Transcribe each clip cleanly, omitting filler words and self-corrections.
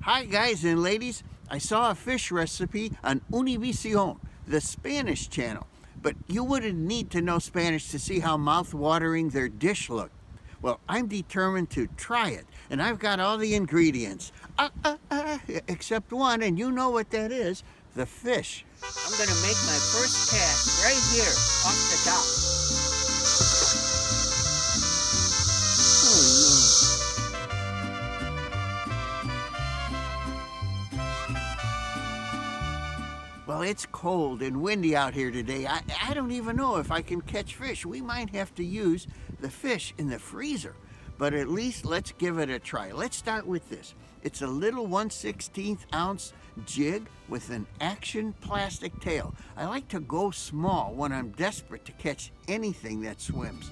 Hi guys and ladies, I saw a fish recipe on Univision, the Spanish channel, but you wouldn't need to know Spanish to see how mouth-watering their dish looked. Well, I'm determined to try it, and I've got all the ingredients. Except one, and you know what that is, the fish. I'm gonna make my first cast right here, off the dock. Well, it's cold and windy out here today. I don't even know if I can catch fish. We might have to use the fish in the freezer. But at least let's give it a try. Let's start with this. It's a little 1/16 ounce jig with an action plastic tail. I like to go small when I'm desperate to catch anything that swims.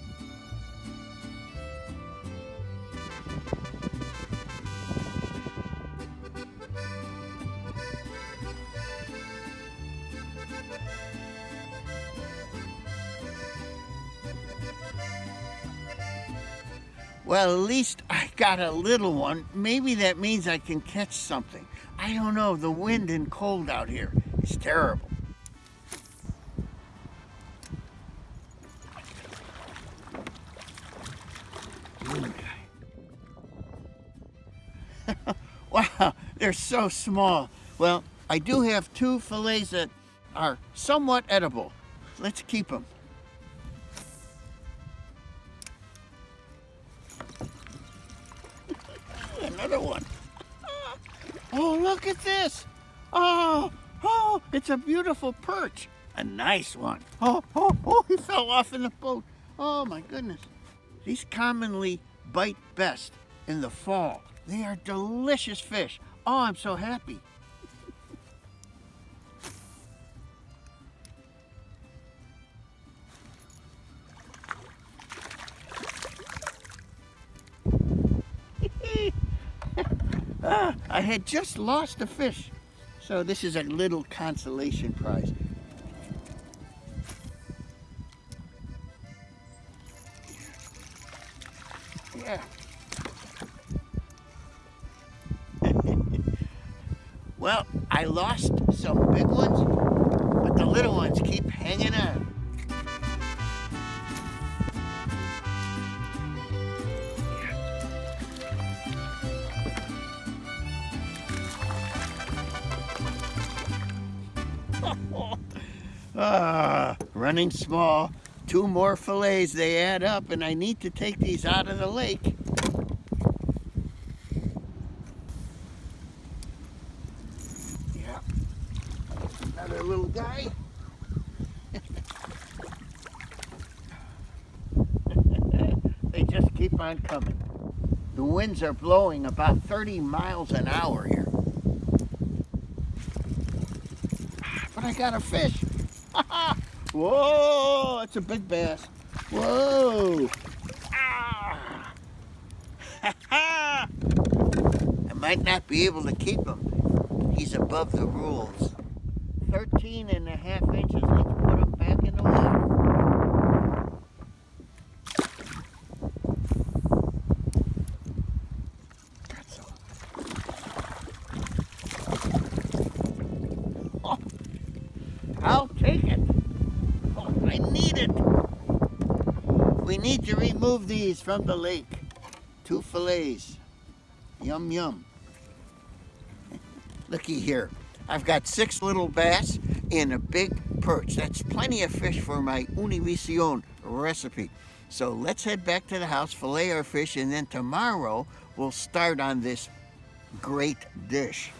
Well, at least I got a little one. Maybe that means I can catch something. I don't know, the wind and cold out here is terrible. Wow, they're so small. Well, I do have 2 fillets that are somewhat edible. Let's keep them. Another one. Oh, look at this. Oh, it's a beautiful perch. A nice one. Oh, he fell off in the boat. Oh, my goodness. These commonly bite best in the fall. They are delicious fish. Oh, I'm so happy. I had just lost a fish, so this is a little consolation prize. Yeah. Well, I lost some big ones, but the little ones keep hanging on. Running small. 2 more fillets, they add up, and I need to take these out of the lake. Yeah. Another little guy. They just keep on coming. The winds are blowing about 30 miles an hour here. But I got a fish. Whoa, that's a big bass. Whoa. I might not be able to keep him. He's above the rules. 13.5 inches. Let's put him back in the water. Oh, I'll take it. Oh, I need it. We need to remove these from the lake. 2 fillets. Yum, yum. Looky here. I've got 6 little bass and a big perch. That's plenty of fish for my Univision recipe. So let's head back to the house, fillet our fish, and then tomorrow we'll start on this great dish.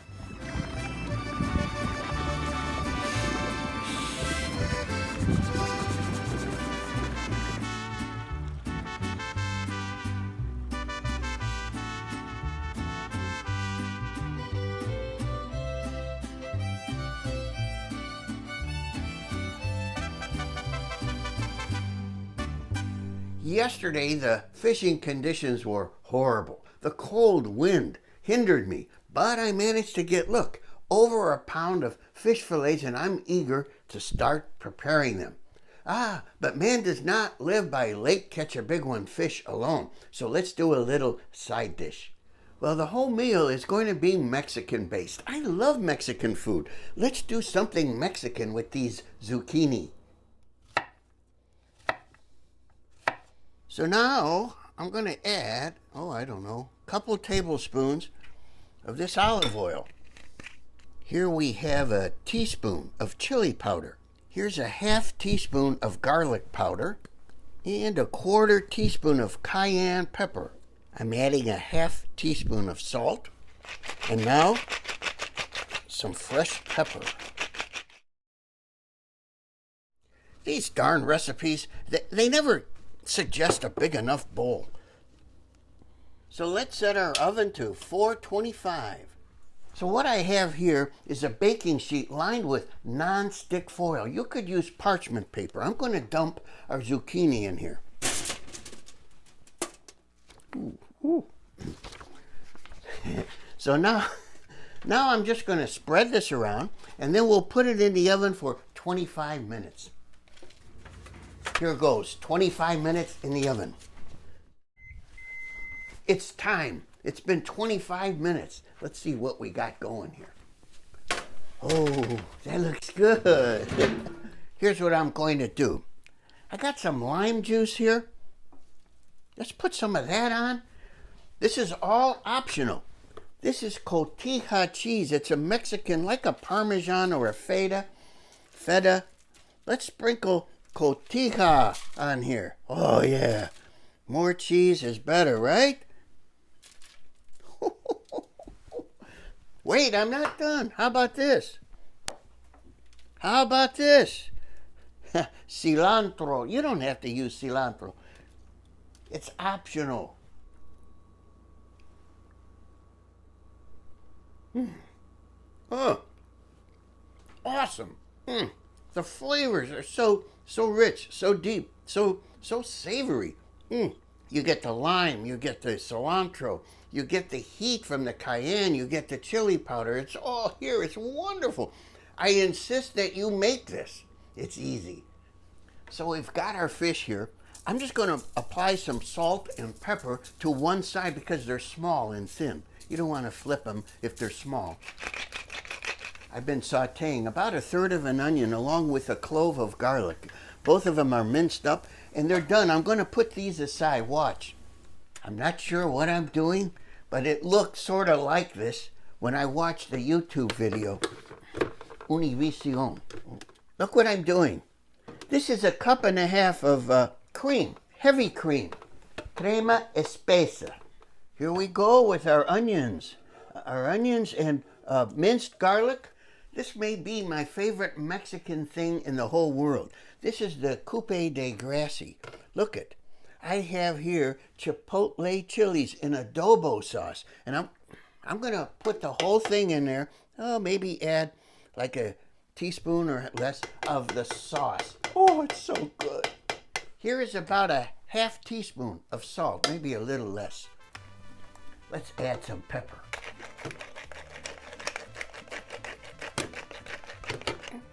Yesterday, the fishing conditions were horrible. The cold wind hindered me, but I managed to get, look, over a pound of fish fillets, and I'm eager to start preparing them. But man does not live by Lake Ketchabigwon fish alone, so let's do a little side dish. Well, the whole meal is going to be Mexican based. I love Mexican food. Let's do something Mexican with these zucchini. So now I'm going to add, I don't know, a couple tablespoons of this olive oil. Here we have a teaspoon of chili powder. Here's a half teaspoon of garlic powder and a quarter teaspoon of cayenne pepper. I'm adding a half teaspoon of salt, and now some fresh pepper. These darn recipes, they never suggest a big enough bowl. So let's set our oven to 425. So what I have here is a baking sheet lined with non-stick foil. You could use parchment paper. I'm going to dump our zucchini in here. Ooh. So now I'm just going to spread this around, and then we'll put it in the oven for 25 minutes. Here goes, 25 minutes in the oven. It's time. It's been 25 minutes. Let's see what we got going here. Oh, that looks good. Here's what I'm going to do. I got some lime juice here. Let's put some of that on. This is all optional. This is cotija cheese. It's a Mexican, like a Parmesan or a feta. Let's sprinkle cotija on here. Oh yeah, more cheese is better, right? Wait, I'm not done. How about this? Cilantro. You don't have to use cilantro. It's optional. Oh, awesome. The flavors are so rich, so deep, so savory. You get the lime, you get the cilantro, you get the heat from the cayenne, you get the chili powder. It's all here. It's wonderful. I insist that you make this. It's easy. So we've got our fish here. I'm just going to apply some salt and pepper to one side because they're small and thin. You don't want to flip them if they're small. I've been sautéing about 1/3 of an onion along with a clove of garlic. Both of them are minced up and they're done. I'm going to put these aside. Watch. I'm not sure what I'm doing, but it looked sort of like this when I watched the YouTube video. Univision. Look what I'm doing. This is 1.5 cups of cream, heavy cream, crema espesa. Here we go with our onions and minced garlic. This may be my favorite Mexican thing in the whole world. This is the coupe de gracie. Look it. I have here Chipotle chilies in adobo sauce, and I'm gonna put the whole thing in there. Oh, maybe add like a teaspoon or less of the sauce. Oh, it's so good. Here is about a half teaspoon of salt, maybe a little less. Let's add some pepper.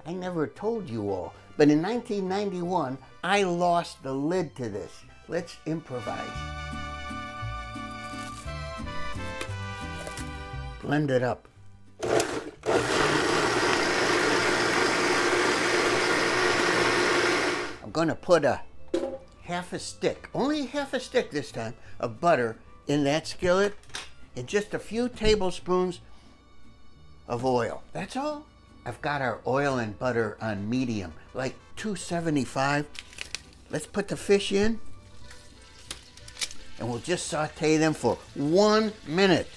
I never told you all, but in 1991, I lost the lid to this. Let's improvise. Blend it up. I'm going to put half a stick, only half a stick this time, of butter in that skillet and just a few tablespoons of oil. That's all. I've got our oil and butter on medium, like 275. Let's put the fish in and we'll just saute them for 1 minute.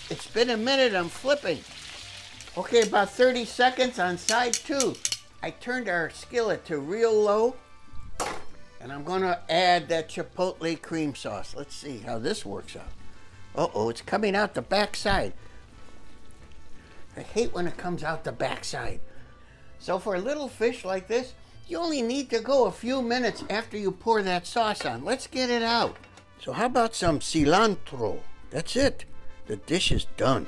It's been a minute, I'm flipping. Okay, about 30 seconds on side 2. I turned our skillet to real low and I'm gonna add that Chipotle cream sauce. Let's see how this works out. Uh-oh, it's coming out the back side. I hate when it comes out the back side. So for a little fish like this, you only need to go a few minutes after you pour that sauce on. Let's get it out. So how about some cilantro? That's it. The dish is done.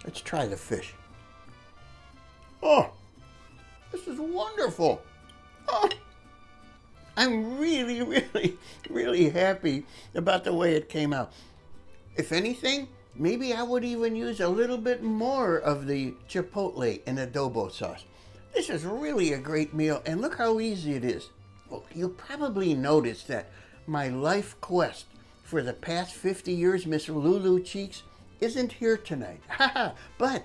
Let's try the fish. Oh, this is wonderful. Oh, I'm really happy about the way it came out. If anything, maybe I would even use a little bit more of the chipotle and adobo sauce. This is really a great meal, and look how easy it is. Well, you probably noticed that my life quest for the past 50 years, Miss Lulu Cheeks, isn't here tonight. But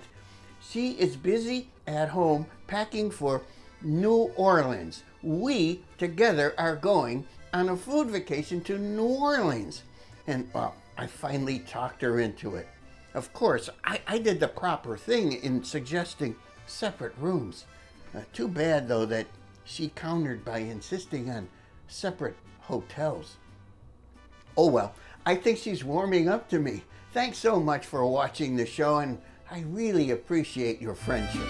she is busy at home packing for New Orleans. We together are going on a food vacation to New Orleans. And well, I finally talked her into it. Of course, I did the proper thing in suggesting separate rooms. Too bad, though, that she countered by insisting on separate hotels. Oh well, I think she's warming up to me. Thanks so much for watching the show, and I really appreciate your friendship.